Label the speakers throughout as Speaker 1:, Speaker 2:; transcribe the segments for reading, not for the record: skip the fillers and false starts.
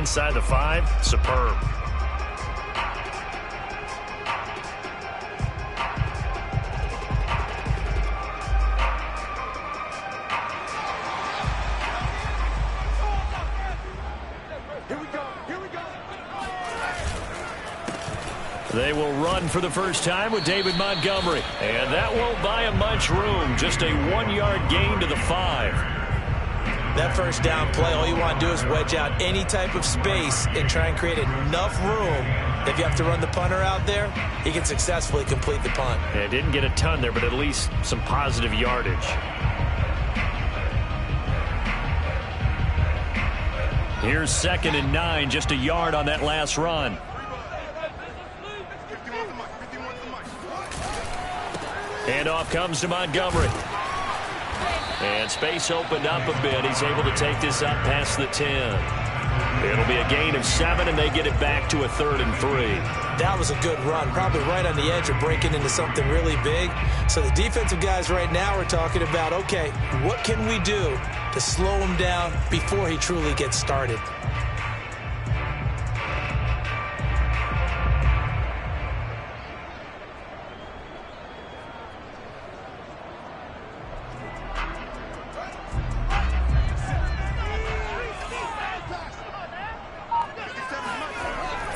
Speaker 1: inside the 5. Superb. They will run for the first time with David Montgomery. And that won't buy him much room. Just a 1-yard gain to the 5.
Speaker 2: That first down play, all you want to do is wedge out any type of space and try and create enough room. If you have to run the punter out there, he can successfully complete the punt.
Speaker 1: Yeah, didn't get a ton there, but at least some positive yardage. Here's 2nd and 9, just a yard on that last run. Handoff comes to Montgomery. And space opened up a bit. He's able to take this up past the 10. It'll be a gain of 7, and they get it back to a 3rd and 3.
Speaker 2: That was a good run, probably right on the edge of breaking into something really big. So the defensive guys right now are talking about, okay, what can we do to slow him down before he truly gets started?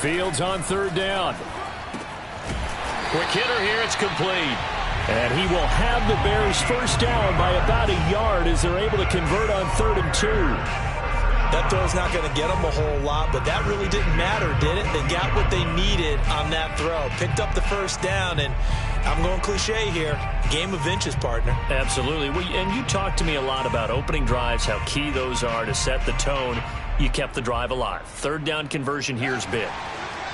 Speaker 1: Fields on 3rd down. Quick hitter here. It's complete. And he will have the Bears first down by about a yard as they're able to convert on 3rd and 2.
Speaker 2: That throw's not going to get them a whole lot, but that really didn't matter, did it? They got what they needed on that throw. Picked up the first down, and I'm going cliche here. Game of inches, partner.
Speaker 1: Absolutely. And you talked to me a lot about opening drives, how key those are to set the tone. You kept the drive alive. 3rd down conversion here is big.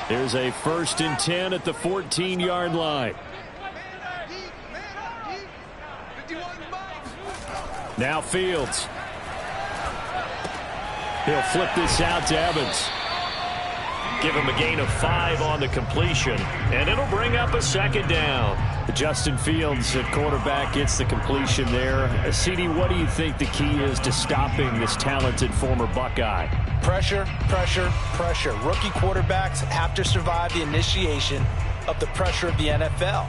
Speaker 1: There's a 1st and 10 at the 14-yard line. Now Fields. He'll flip this out to Evans. Give him a gain of 5 on the completion, and it'll bring up a 2nd down. Justin Fields at quarterback gets the completion there. CD, what do you think the key is to stopping this talented former Buckeye?
Speaker 2: Pressure, pressure, pressure. Rookie quarterbacks have to survive the initiation of the pressure of the NFL.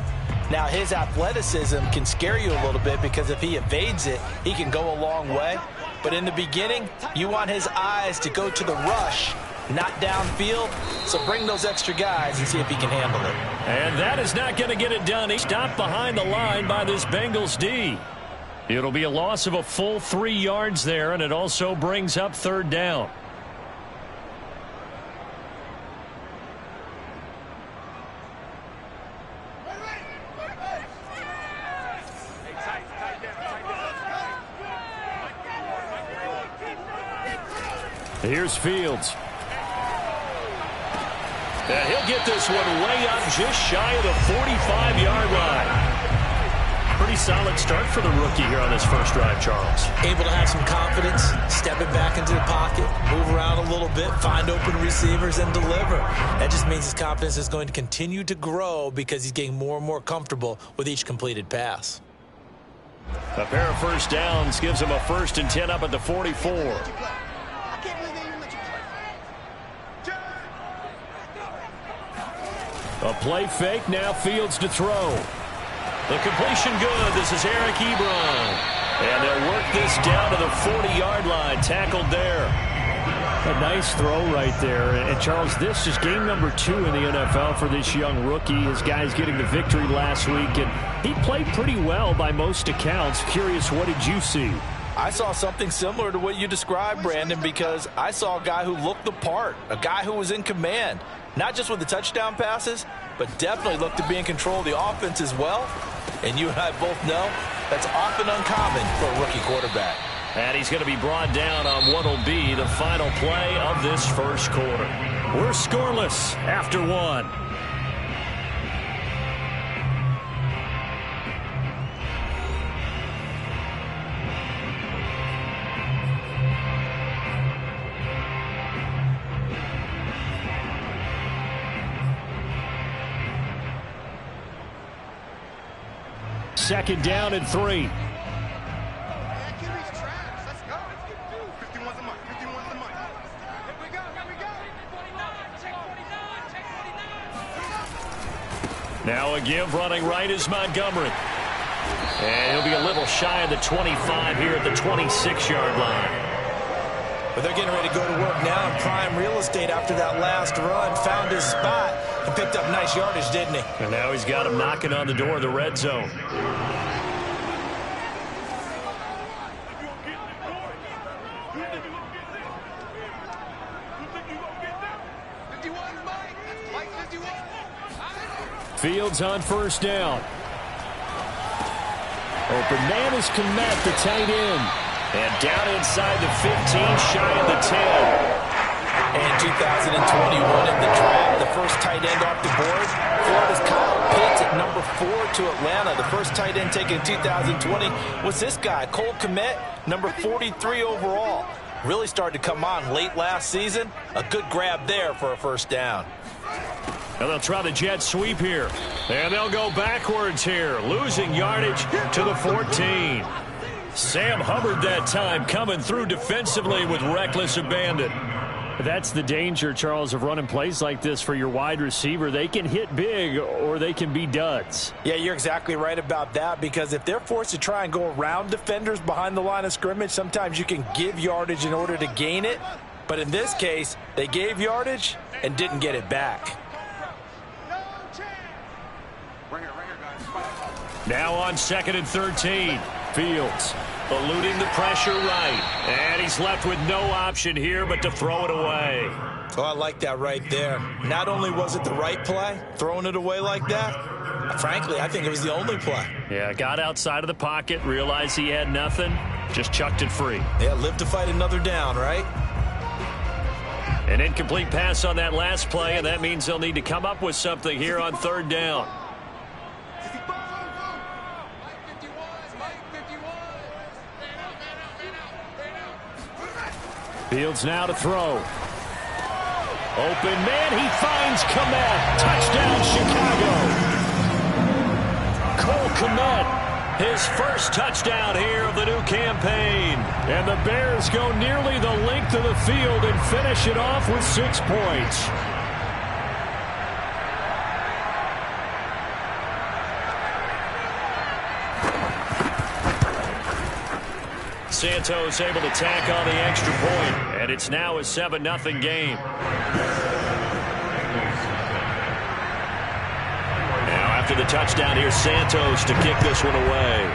Speaker 2: Now, his athleticism can scare you a little bit because if he evades it, he can go a long way. But in the beginning, you want his eyes to go to the rush, not downfield. So bring those extra guys and see if he can handle it.
Speaker 1: And that is not going to get it done. He's stopped behind the line by this Bengals D. It'll be a loss of a full 3 yards there, and it also brings up 3rd down. Here's Fields. And he'll get this one way up just shy of the 45-yard line. Pretty solid start for the rookie here on his first drive, Charles.
Speaker 2: Able to have some confidence, stepping back into the pocket, move around a little bit, find open receivers, and deliver. That just means his confidence is going to continue to grow because he's getting more and more comfortable with each completed pass.
Speaker 1: A pair of first downs gives him a 1st and 10 up at the 44. A play fake, now Fields to throw. The completion good. This is Eric Ebron. And they'll work this down to the 40-yard line. Tackled there. A nice throw right there. And Charles, this is game number 2 in the NFL for this young rookie. His guys getting the victory last week. And he played pretty well by most accounts. Curious, what did you see?
Speaker 2: I saw something similar to what you described, Brandon, because I saw a guy who looked the part, a guy who was in command. Not just with the touchdown passes, but definitely looked to be in control of the offense as well. And you and I both know that's often uncommon for a rookie quarterback.
Speaker 1: And he's going to be brought down on what will be the final play of this first quarter. We're scoreless after 1. Second down and 3. Now a give running right is Montgomery. And he'll be a little shy of the 25 here at the 26-yard line.
Speaker 2: But they're getting ready to go to work now in prime real estate after that last run. Found his spot and picked up nice yardage, didn't he?
Speaker 1: And now he's got him knocking on the door of the red zone. Fields on first down. Open man is Kmet, the tight end. And down inside the 15, shy of the 10.
Speaker 2: And 2021 in the draft, the first tight end off the board. Florida's Kyle Pitts at number 4 to Atlanta. The first tight end taken in 2020 was this guy, Cole Kmet, number 43 overall. Really started to come on late last season. A good grab there for a first down.
Speaker 1: And they'll try the jet sweep here. And they'll go backwards here, losing yardage to the 14. Sam Hubbard that time coming through defensively with reckless abandon. That's the danger, Charles, of running plays like this for your wide receiver. They can hit big or they can be duds.
Speaker 2: Yeah, you're exactly right about that, because if they're forced to try and go around defenders behind the line of scrimmage, sometimes you can give yardage in order to gain it. But in this case, they gave yardage and didn't get it back.
Speaker 1: Now on 2nd and 13. Fields eluding the pressure right. And he's left with no option here but to throw it away.
Speaker 2: Oh, I like that right there. Not only was it the right play, throwing it away like that, frankly, I think it was the only play.
Speaker 1: Yeah, got outside of the pocket, realized he had nothing, just chucked it free.
Speaker 2: Yeah, live to fight another down, right?
Speaker 1: An incomplete pass on that last play, and that means they'll need to come up with something here on 3rd down. Fields now to throw. Open man, he finds Kmet. Touchdown, Chicago. Cole Kmet, his first touchdown here of the new campaign. And the Bears go nearly the length of the field and finish it off with 6 points. Santos able to tack on the extra point, and it's now a 7-0 game. Now after the touchdown, here's Santos to kick this one away.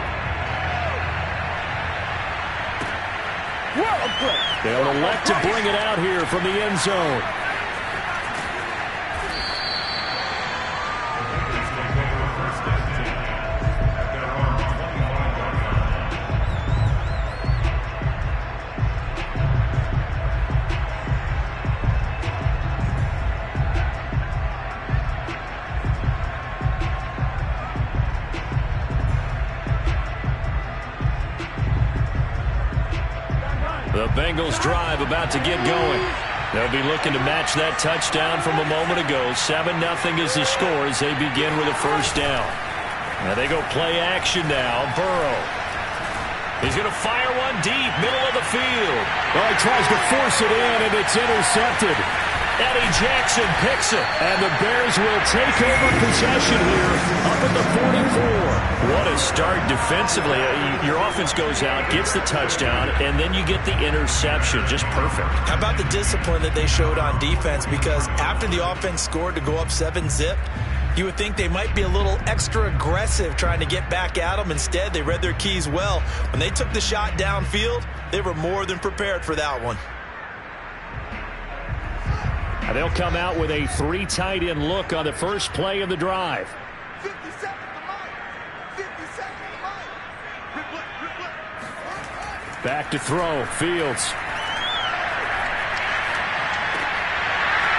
Speaker 1: They'll elect to bring it out here from the end zone. The Bengals drive about to get going. They'll be looking to match that touchdown from a moment ago. 7-0 is the score as they begin with a first down. Now they go play action now. Burrow. He's going to fire one deep, middle of the field. Well, he tries to force it in, and it's intercepted. Eddie Jackson picks it, and the Bears will take over possession here up at the 44. What a start defensively. Your offense goes out, gets the touchdown, and then you get the interception. Just perfect. How about the discipline that they showed on defense? Because after the offense scored to go up 7-zip, you would think they might be a little extra aggressive trying to get back at them. Instead, they read their keys well. When they took the shot downfield, they were more than prepared for that one. They'll come out with a 3 tight end look on the first play of the drive. 50 seconds to Mike. 50 seconds to Mike. Back to throw. Fields.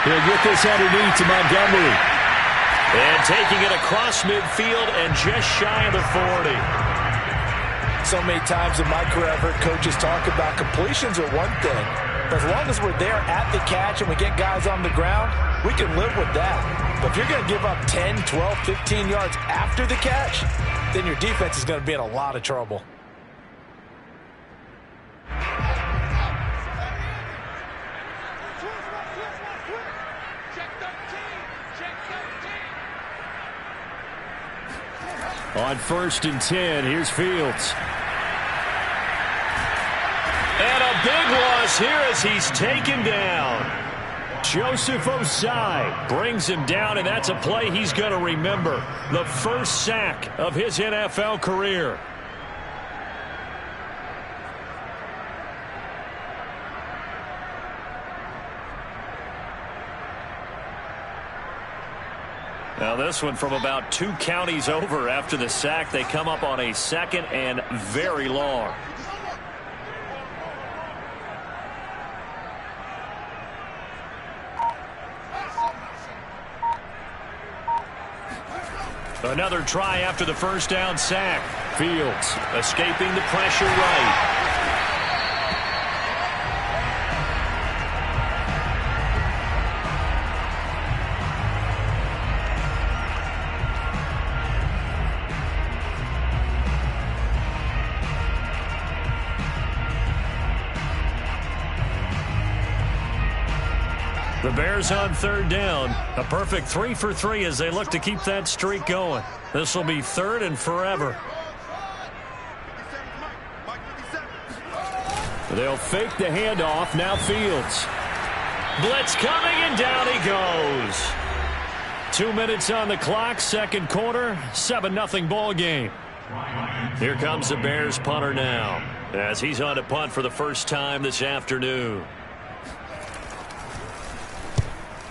Speaker 1: He'll get this underneath to Montgomery. And taking it across midfield and just shy of the 40. So many times in my career I've heard coaches talk about completions are one thing. But as long as we're there at the catch and we get guys on the ground, we can live with that. But if you're going to give up 10, 12, 15 yards after the catch, then your defense is going to be in a lot of trouble. On 1st and 10, here's Fields. And a big loss here as he's taken down. Joseph Osai brings him down, and that's a play he's going to remember. The first sack of his NFL career. Now this one from about 2 counties over after the sack. They come up on a 2nd and very long. Another try after the first down sack. Fields escaping the pressure right. The Bears on 3rd down. A perfect 3 for 3 as they look to keep that streak going. This will be 3rd and forever. They'll fake the handoff. Now Fields. Blitz coming, and down he goes. 2 minutes on the clock, 2nd quarter, 7-0 ball game. Here comes the Bears punter now as he's on to punt for the first time this afternoon.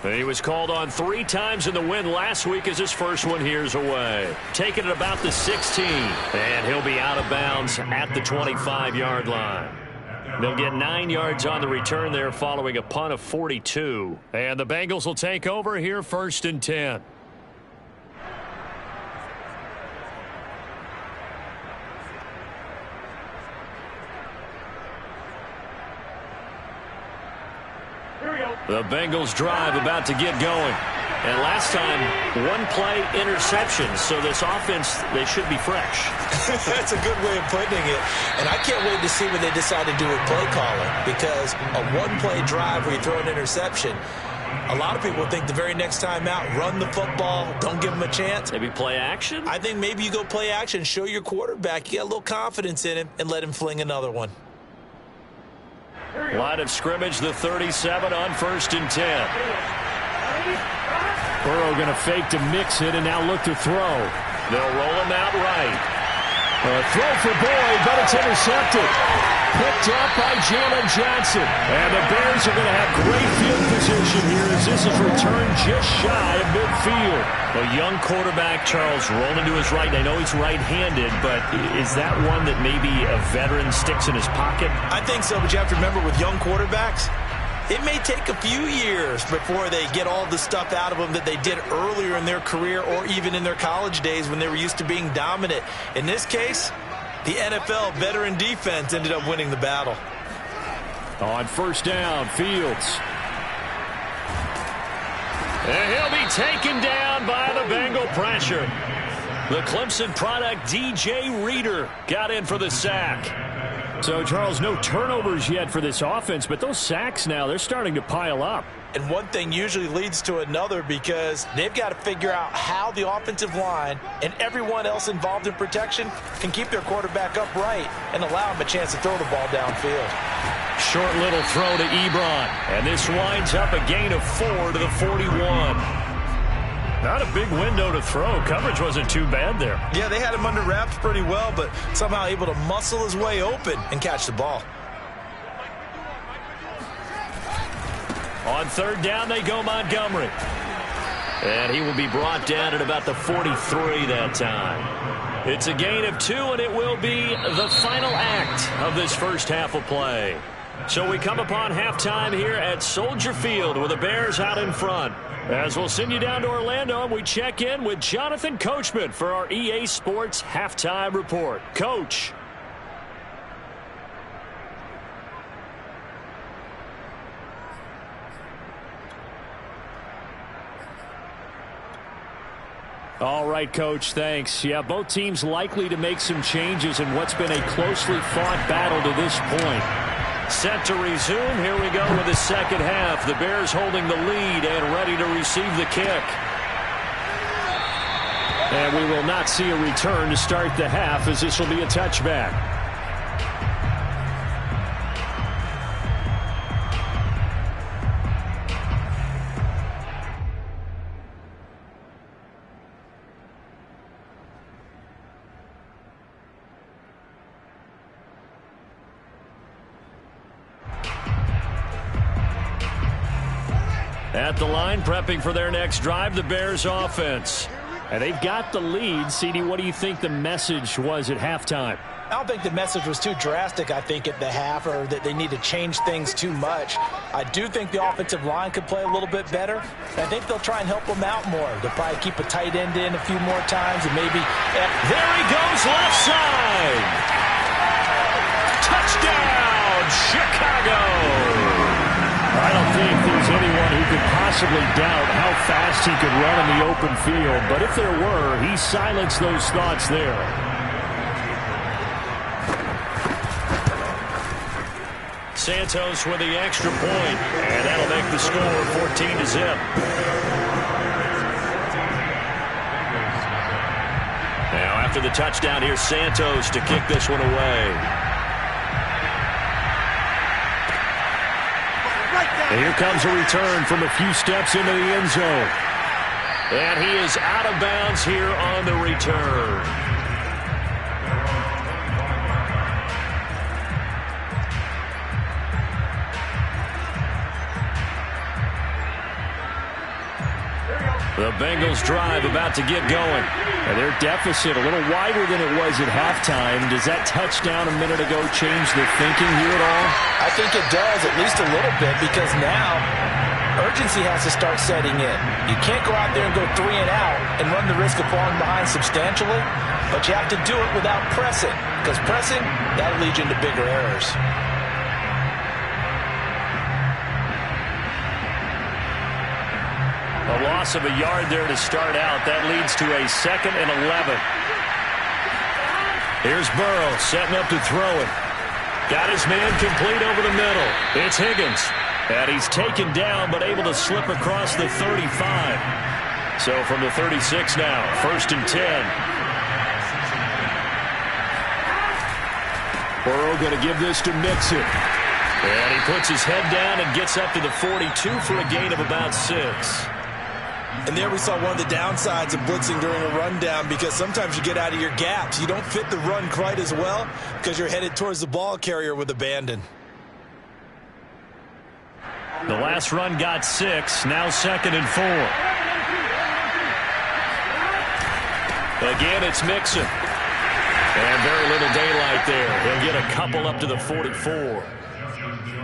Speaker 1: He was called on 3 times in the win last week as his first one here's away. Taking it about the 16, and he'll be out of bounds at the 25-yard line. They'll get 9 yards on the return there following a punt of 42. And the Bengals will take over here 1st and 10. The Bengals drive about to get going. And last time, 1-play interception. So this offense, they should be fresh.
Speaker 2: That's a good way of putting it. And I can't wait to see what they decide to do with play calling. Because a 1-play drive where you throw an interception, a lot of people think the very next time out, run the football, don't give them a chance.
Speaker 1: Maybe play action?
Speaker 2: I think maybe you go play action, show your quarterback you got a little confidence in him, and let him fling another one.
Speaker 1: Line of scrimmage, the 37 on 1st and 10. Burrow going to fake to mix it and now look to throw. They'll roll him out right. A throw for Boyd, but it's intercepted. Picked up by Jalen Johnson. And the Bears are going to have great field position here as this is returned just shy of midfield. A young quarterback, Charles, rolling to his right. I know he's right-handed, but is that one that maybe a veteran sticks in his pocket?
Speaker 2: I think so, but you have to remember with young quarterbacks, it may take a few years before they get all the stuff out of them that they did earlier in their career or even in their college days when they were used to being dominant. In this case, the NFL veteran defense ended up winning the battle.
Speaker 1: On 1st down, Fields. And he'll be taken down by the Bengal pressure. The Clemson product, DJ Reader, got in for the sack. So, Charles, no turnovers yet for this offense, but those sacks now, they're starting to pile up.
Speaker 2: And one thing usually leads to another because they've got to figure out how the offensive line and everyone else involved in protection can keep their quarterback upright and allow him a chance to throw the ball downfield.
Speaker 1: Short little throw to Ebron, and this winds up a gain of 4 to the 41. Not a big window to throw. Coverage wasn't too bad there.
Speaker 2: Yeah, they had him under wraps pretty well, but somehow able to muscle his way open and catch the ball.
Speaker 1: On 3rd down, they go Montgomery. And he will be brought down at about the 43 that time. It's a gain of 2, and it will be the final act of this first half of play. So we come upon halftime here at Soldier Field with the Bears out in front. As we'll send you down to Orlando, and we check in with Jonathan Coachman for our EA Sports Halftime Report. Coach. All right, Coach, thanks. Yeah, both teams likely to make some changes in what's been a closely fought battle to this point. Set to resume. Here we go with the second half. The Bears holding the lead and ready to receive the kick. And we will not see a return to start the half, as this will be a touchback. At the line, prepping for their next drive, the Bears offense. And they've got the lead. CD, what do you think the message was at halftime?
Speaker 2: I don't think the message was too drastic, I think, at the half, or that they need to change things too much. I do think the offensive line could play a little bit better. I think they'll try and help them out more. They'll probably keep a tight end in a few more times, and maybe...
Speaker 1: There he goes, left side! Touchdown, Chicago! I don't think there's anyone who could possibly doubt how fast he could run in the open field. But if there were, he silenced those thoughts there. Santos with the extra point, and that'll make the score 14-0. Now after the touchdown, here's Santos to kick this one away. And here comes a return from a few steps into the end zone. And he is out of bounds here on the return. The Bengals drive about to get going. And their deficit a little wider than it was at halftime. Does that touchdown a minute ago change the thinking here at all?
Speaker 2: I think it does, at least a little bit, because now urgency has to start setting in. You can't go out there and go 3 and out and run the risk of falling behind substantially, but you have to do it without pressing, because pressing, that'll lead you into bigger errors.
Speaker 1: A loss of a yard there to start out. That leads to a 2nd and 11. Here's Burrow setting up to throw it. Got his man complete over the middle. It's Higgins. And he's taken down but able to slip across the 35. So from the 36 now, 1st and 10. Burrow going to give this to Mixon. And he puts his head down and gets up to the 42 for a gain of about 6.
Speaker 2: And there we saw one of the downsides of blitzing during a rundown, because sometimes you get out of your gaps. You don't fit the run quite as well because you're headed towards the ball carrier with abandon.
Speaker 1: The last run got 6. Now 2nd and 4. Again, it's Mixon. And very little daylight there. He'll get a couple up to the 44.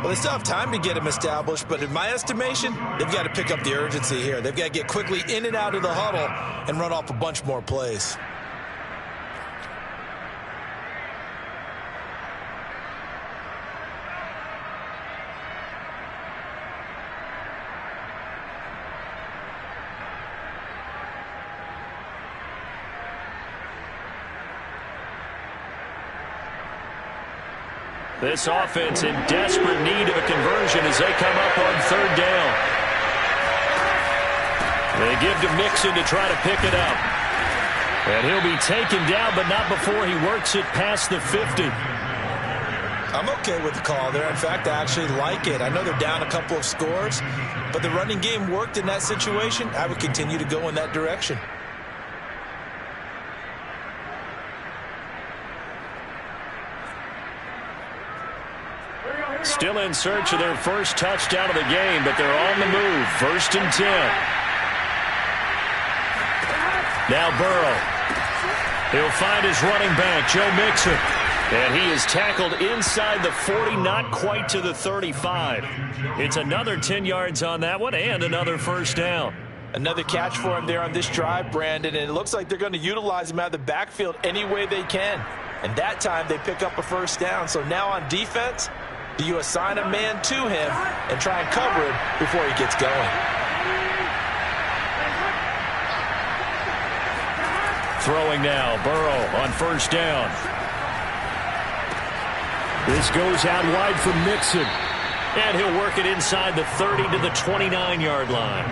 Speaker 2: Well, they still have time to get him established, but in my estimation, they've got to pick up the urgency here. They've got to get quickly in and out of the huddle and run off a bunch more plays.
Speaker 1: This offense in desperate need of a conversion as they come up on 3rd down. They give to Mixon to try to pick it up. And he'll be taken down, but not before he works it past the 50.
Speaker 2: I'm okay with the call there. In fact, I actually like it. I know they're down a couple of scores, but the running game worked in that situation. I would continue to go in that direction.
Speaker 1: Still in search of their first touchdown of the game, but they're on the move. 1st and 10. Now Burrow. He'll find his running back, Joe Mixon. And he is tackled inside the 40, not quite to the 35. It's another 10 yards on that one and another 1st down.
Speaker 2: Another catch for him there on this drive, Brandon, and it looks like they're going to utilize him out of the backfield any way they can. And that time they pick up a 1st down. So now on defense, do you assign a man to him and try and cover him before he gets going?
Speaker 1: Throwing now, Burrow on 1st down. This goes out wide for Mixon. And he'll work it inside the 30 to the 29-yard line.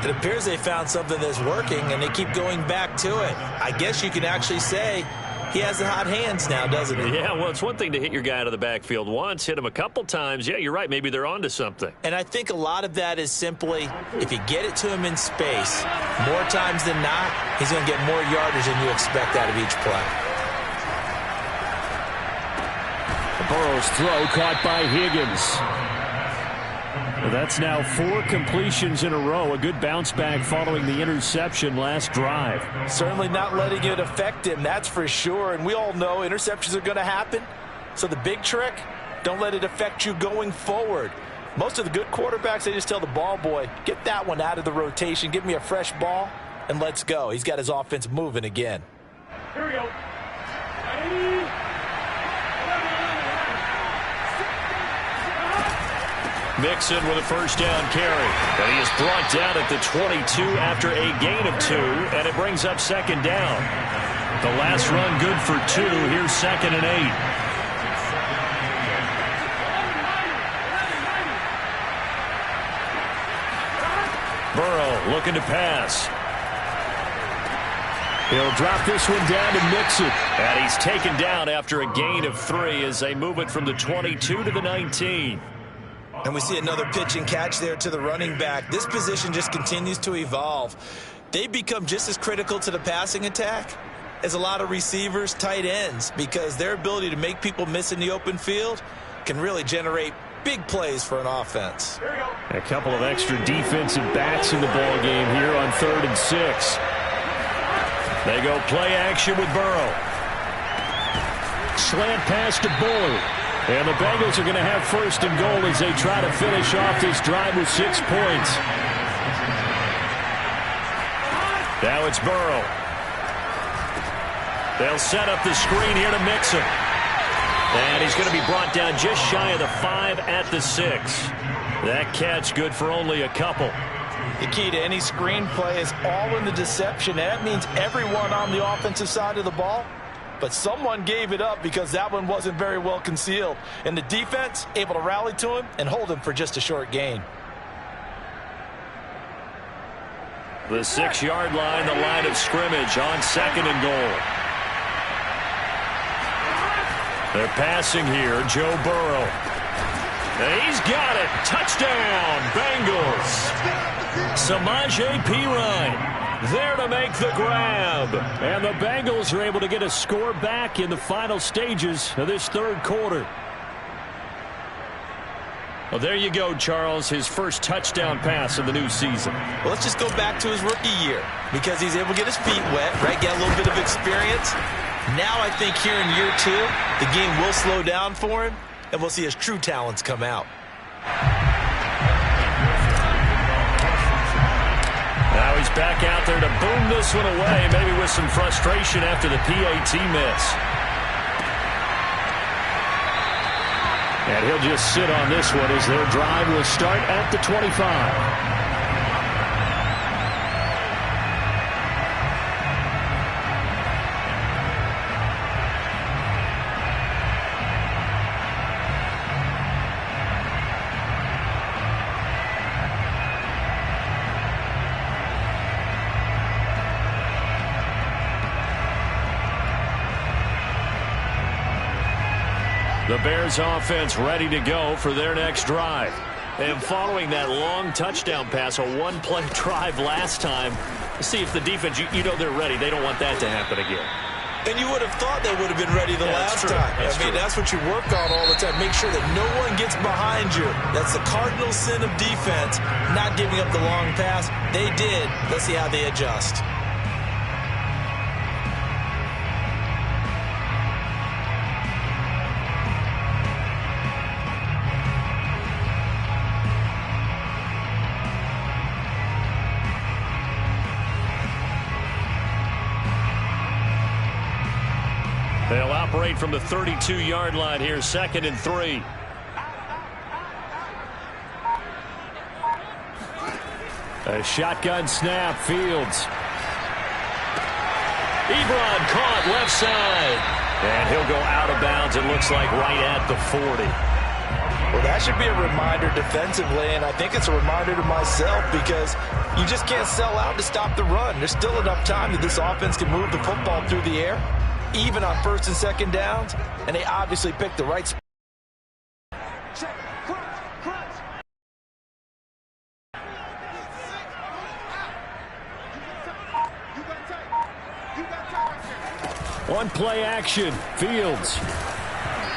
Speaker 2: It appears they found something that's working, and they keep going back to it. I guess you can actually say he has the hot hands now, doesn't he?
Speaker 1: Yeah, well, it's one thing to hit your guy out of the backfield once, hit him a couple times. Yeah, you're right. Maybe they're onto something.
Speaker 2: And I think a lot of that is simply if you get it to him in space, more times than not, he's going to get more yardage than you expect out of each play.
Speaker 1: Burrow's throw caught by Higgins. Well, that's now 4 completions in a row. A good bounce back following the interception last drive.
Speaker 2: Certainly not letting it affect him, that's for sure. And we all know interceptions are going to happen. So the big trick, don't let it affect you going forward. Most of the good quarterbacks, they just tell the ball boy, get that one out of the rotation, give me a fresh ball, and let's go. He's got his offense moving again.
Speaker 1: Here we go. Mixon with a first down carry. And he is brought down at the 22 after a gain of 2, and it brings up second down. The last run good for 2. Here's 2nd and 8. Burrow looking to pass. He'll drop this one down to Mixon. And he's taken down after a gain of 3 as they move it from the 22 to the 19.
Speaker 2: And we see another pitch and catch there to the running back. This position just continues to evolve. They become just as critical to the passing attack as a lot of receivers, tight ends, because their ability to make people miss in the open field can really generate big plays for an offense.
Speaker 1: A couple of extra defensive backs in the ball game here on 3rd and 6. They go play action with Burrow. Slant pass to Bullard. And the Bengals are going to have 1st and goal as they try to finish off this drive with 6 points. Now it's Burrow. They'll set up the screen here to Mixon. And he's going to be brought down just shy of the 5 at the 6. That catch good for only a couple.
Speaker 2: The key to any screen play is all in the deception. And that means everyone on the offensive side of the ball. But someone gave it up because that one wasn't very well concealed. And the defense able to rally to him and hold him for just a short gain.
Speaker 1: The 6-yard line, the line of scrimmage on 2nd and goal. They're passing here, Joe Burrow. And he's got it. Touchdown, Bengals. Samaje Perine there to make the grab. And the Bengals are able to get a score back in the final stages of this 3rd quarter. Well, there you go, Charles. His first touchdown pass of the new season.
Speaker 2: Well, let's just go back to his rookie year because he's able to get his feet wet, right? Get a little bit of experience. Now I think here in year 2, the game will slow down for him, and we'll see his true talents come out.
Speaker 1: Now he's back out there to boom this one away, maybe with some frustration after the PAT miss. And he'll just sit on this one as their drive will start at the 25. The Bears offense ready to go for their next drive. And following that long touchdown pass, a one-play drive last time, see if the defense, you know they're ready. They don't want that to happen again.
Speaker 2: And you would have thought they would have been ready the last time. That's what you work on all the time. Make sure that no one gets behind you. That's the cardinal sin of defense, not giving up the long pass. They did. Let's see how they adjust.
Speaker 1: They'll operate from the 32-yard line here, 2nd and 3. A shotgun snap, Fields. Ebron caught left side. And he'll go out of bounds, it looks like right at the 40.
Speaker 2: Well, that should be a reminder defensively, and I think it's a reminder to myself because you just can't sell out to stop the run. There's still enough time that this offense can move the football through the air, even on first and second downs, and they obviously picked the right spot.
Speaker 1: One play action, Fields.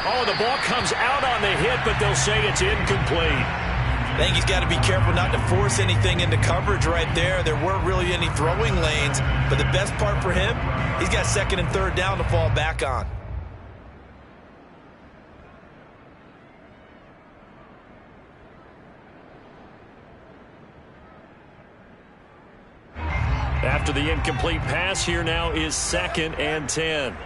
Speaker 1: Oh, the ball comes out on the hit, but they'll say it's incomplete.
Speaker 2: I think he's got to be careful not to force anything into coverage right there. There weren't really any throwing lanes, but the best part for him, he's got second and third down to fall back on.
Speaker 1: After the incomplete pass, here now is 2nd and 10.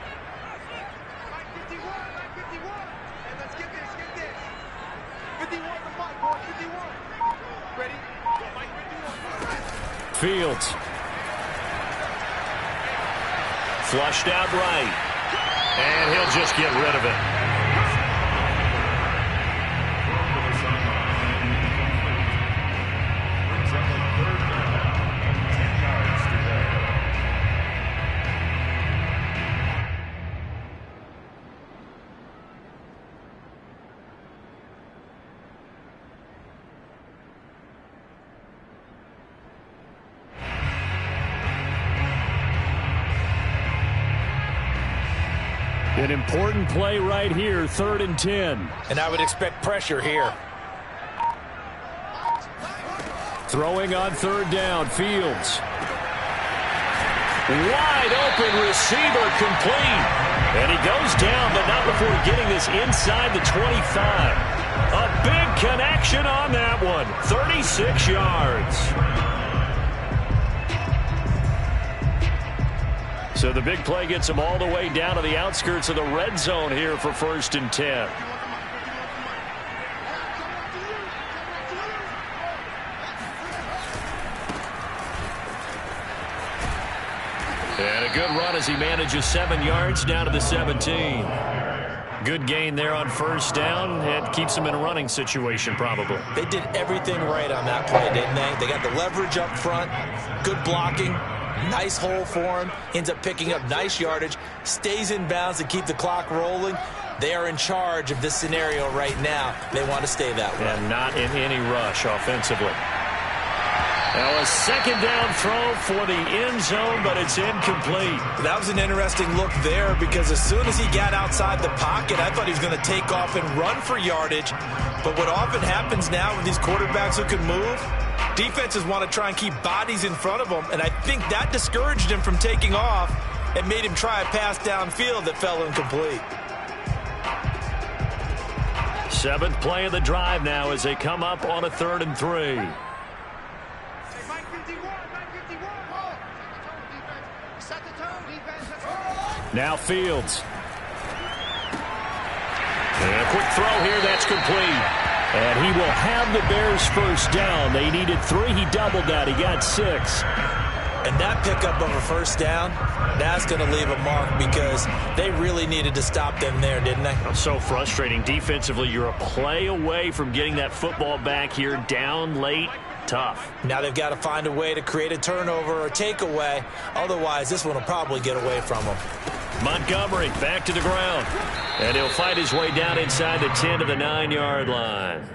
Speaker 1: Fields. Flushed out right. And he'll just get rid of it. An important play right here, 3rd and 10.
Speaker 2: And I would expect pressure here.
Speaker 1: Throwing on 3rd down, Fields. Wide open receiver, complete. And he goes down, but not before getting this inside the 25. A big connection on that one, 36 yards. So the big play gets him all the way down to the outskirts of the red zone here for 1st and 10. And a good run as he manages 7 yards down to the 17. Good gain there on 1st down. It keeps him in a running situation probably.
Speaker 2: They did everything right on that play, didn't they? They got the leverage up front, good blocking. Nice hole for him. Ends up picking up nice yardage. Stays in bounds to keep the clock rolling. They are in charge of this scenario right now. They want to stay that way.
Speaker 1: And not in any rush offensively. Now a 2nd down throw for the end zone, but it's incomplete.
Speaker 2: That was an interesting look there because as soon as he got outside the pocket, I thought he was going to take off and run for yardage. But what often happens now with these quarterbacks who can move, defenses want to try and keep bodies in front of them, and I think that discouraged him from taking off and made him try a pass downfield that fell incomplete.
Speaker 1: 7th play of the drive now as they come up on a 3rd and 3. Now Fields. And a quick throw here, that's complete. And he will have the Bears 1st down. They needed 3. He doubled that. He got 6.
Speaker 2: And that pickup of a 1st down, that's going to leave a mark because they really needed to stop them there, didn't they?
Speaker 1: So frustrating. Defensively, you're a play away from getting that football back here down late. Tough.
Speaker 2: Now they've got to find a way to create a turnover or takeaway. Otherwise, this one will probably get away from them.
Speaker 1: Montgomery back to the ground. And he'll fight his way down inside the 10 to the 9-yard line.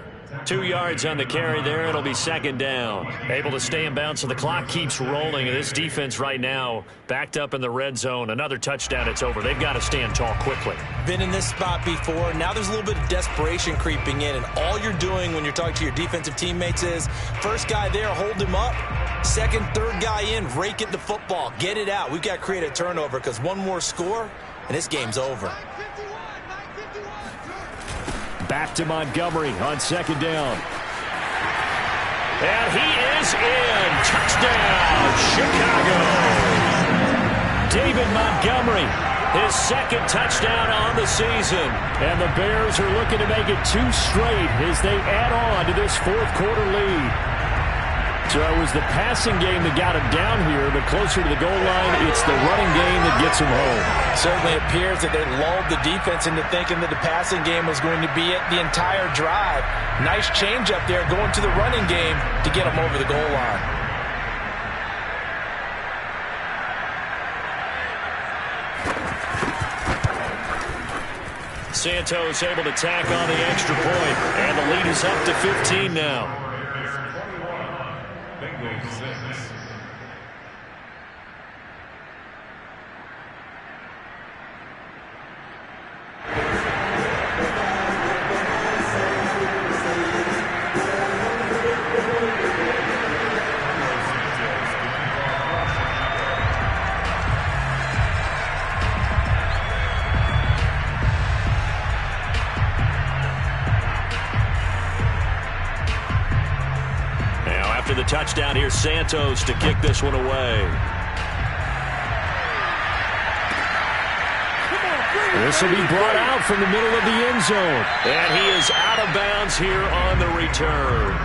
Speaker 1: 2 yards on the carry there. It'll be 2nd down. Able to stay in bounds, so the clock keeps rolling. And this defense right now backed up in the red zone. Another touchdown, it's over. They've got to stand tall quickly.
Speaker 2: Been in this spot before. Now there's a little bit of desperation creeping in. And all you're doing when you're talking to your defensive teammates is, first guy there, hold him up. Second, third guy in, rake it the football. Get it out. We've got to create a turnover because one more score, and this game's over.
Speaker 1: Back to Montgomery on 2nd down. And he is in. Touchdown, Chicago. David Montgomery, his 2nd touchdown on the season. And the Bears are looking to make it 2 straight as they add on to this 4th quarter lead. So it was the passing game that got him down here, but closer to the goal line, it's the running game that gets him home.
Speaker 2: Certainly appears that they lulled the defense into thinking that the passing game was going to be it the entire drive. Nice change up there going to the running game to get him over the goal line.
Speaker 1: Santos able to tack on the extra point, and the lead is up to 15 now. After the touchdown, here's Santos to kick this one away. This will be brought out from the middle of the end zone. And he is out of bounds here on the return.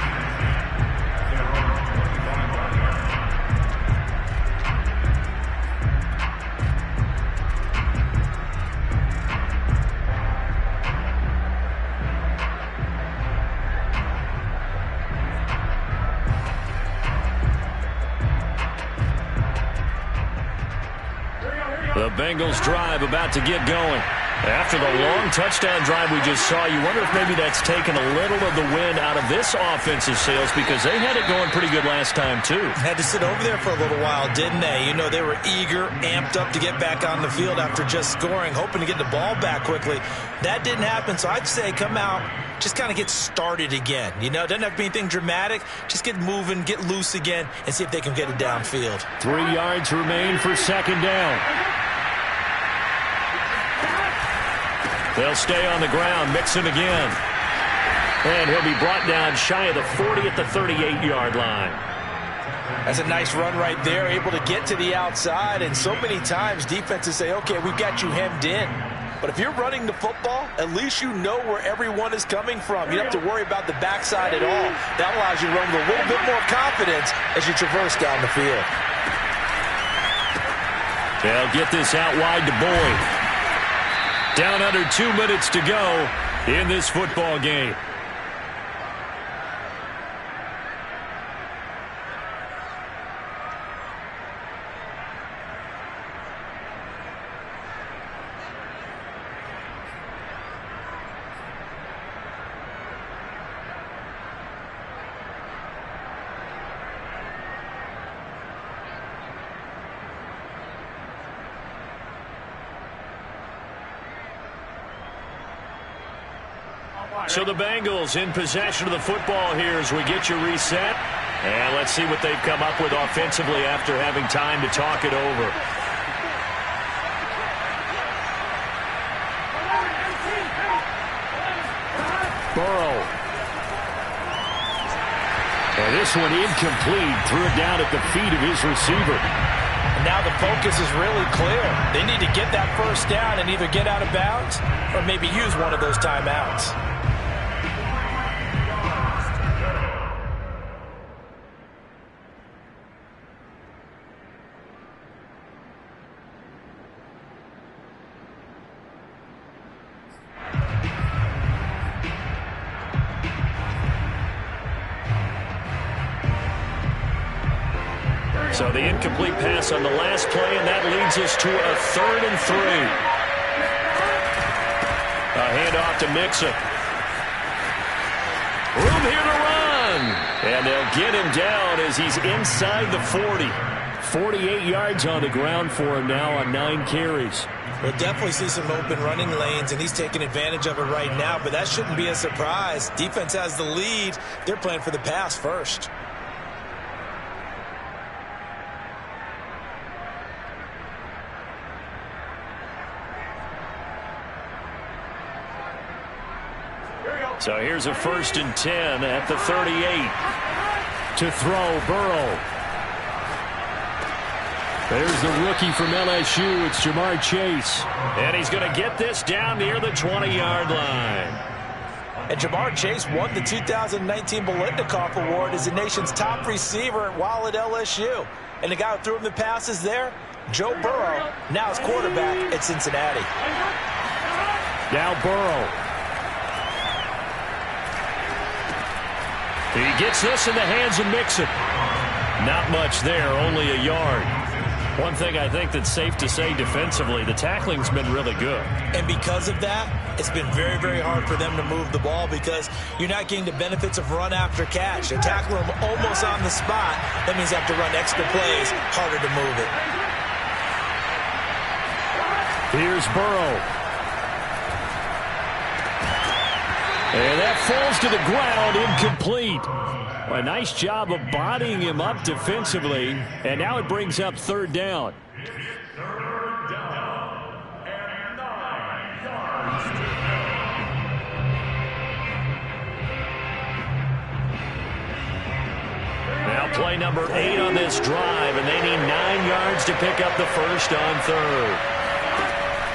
Speaker 1: The Bengals drive about to get going. After the long touchdown drive we just saw, you wonder if maybe that's taken a little of the wind out of this offensive sails, because they had it going pretty good last time too.
Speaker 2: Had to sit over there for a little while, didn't they? You know, they were eager, amped up to get back on the field after just scoring, hoping to get the ball back quickly. That didn't happen, so I'd say come out, just kind of get started again. You know, it doesn't have to be anything dramatic. Just get moving, get loose again, and see if they can get it downfield.
Speaker 1: 3 yards remain for second down. They'll stay on the ground, Mixon again. And he'll be brought down shy of the 40 at the 38-yard line.
Speaker 2: That's a nice run right there, able to get to the outside. And so many times defenses say, okay, we've got you hemmed in. But if you're running the football, at least you know where everyone is coming from. You don't have to worry about the backside at all. That allows you to run with a little bit more confidence as you traverse down the field.
Speaker 1: They'll get this out wide to Boyd. Down under 2 minutes to go in this football game. So the Bengals in possession of the football here as we get you reset. And let's see what they've come up with offensively after having time to talk it over. Burrow. And this one incomplete. Threw it down at the feet of his receiver.
Speaker 2: And now the focus is really clear. They need to get that first down and either get out of bounds or maybe use one of those timeouts. So the incomplete pass on the last play, and that leads us to a 3rd and 3. A handoff to Mixon. Room here to run. And they'll get him down as he's inside the 40. 48 yards on the ground for him now on 9 carries.
Speaker 3: We'll definitely see some open running lanes, and he's taking advantage of it right now, but that shouldn't be a surprise. Defense has the lead. They're playing for the pass first.
Speaker 1: So here's a 1st and 10 at the 38. To throw, Burrow. There's the rookie from LSU. It's Jamar Chase. And he's going to get this down near the 20-yard line.
Speaker 2: And Jamar Chase won the 2019 Biletnikoff Award as the nation's top receiver while at LSU. And the guy who threw him the passes there, Joe Burrow, now his quarterback at Cincinnati.
Speaker 1: Now Burrow. He gets this in the hands of Mixon. Not much there, only a yard. One thing I think that's safe to say defensively, the tackling's been really good. And because of that, it's been very, very hard for them to move the ball because you're not getting the benefits of run after catch. They're tackling them almost on the spot. That means they have to run extra plays, harder to move it. Here's Burrow. And that falls to the ground, incomplete. A nice job of bodying him up defensively, and now it brings up third down. Now play number 8 on this drive, and they need 9 yards to pick up the first on third.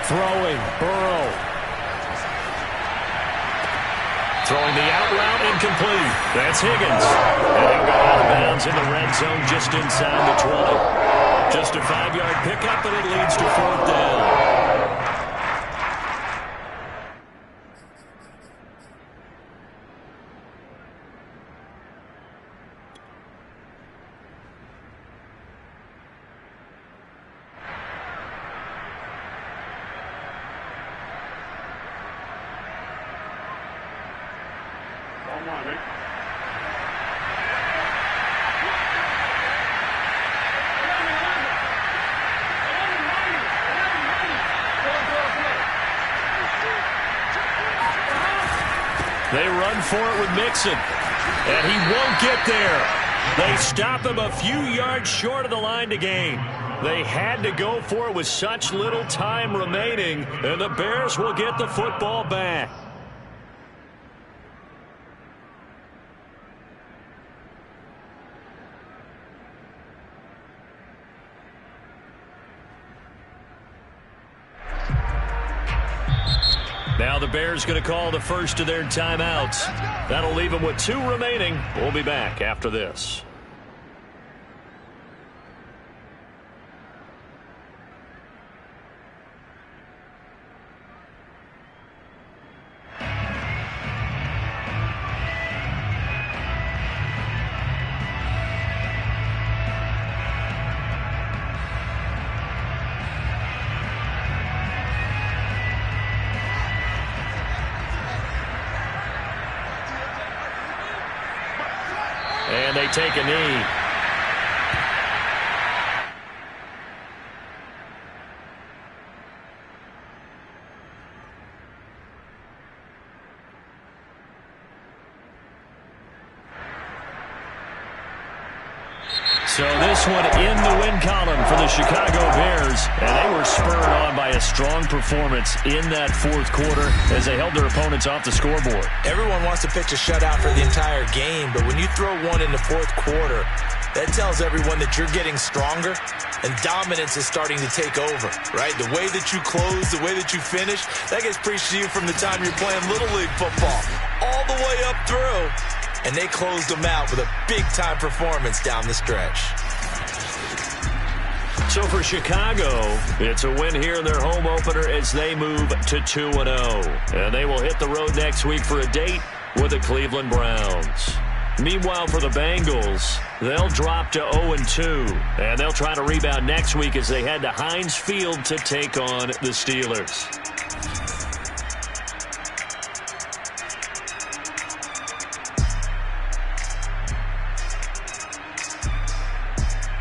Speaker 1: Throwing, Burrow. Throwing the out route, incomplete. That's Higgins. And he'll go out of bounds in the red zone just inside the 20. Just a 5-yard pickup, and it leads to fourth down. They run for it with Mixon, and he won't get there. They stop him a few yards short of the line to gain. They had to go for it with such little time remaining, and the Bears will get the football back. Now the Bears going to call the first of their timeouts. That'll leave them with 2 remaining. We'll be back after this. And they take a knee. So this one in the win column for the Chicago Bears, and they were spurred on by a strong performance in that fourth quarter as they held their opponents off the scoreboard.
Speaker 2: Everyone wants to pitch a shutout for the entire game, but when you throw one in the fourth quarter, that tells everyone that you're getting stronger and dominance is starting to take over, right? The way that you close, the way that you finish, that gets preached to you from the time you're playing Little League football all the way up through. And they closed them out with a big-time performance down the stretch.
Speaker 1: So for Chicago, it's a win here in their home opener as they move to 2-0. And they will hit the road next week for a date with the Cleveland Browns. Meanwhile, for the Bengals, they'll drop to 0-2. And they'll try to rebound next week as they head to Heinz Field to take on the Steelers.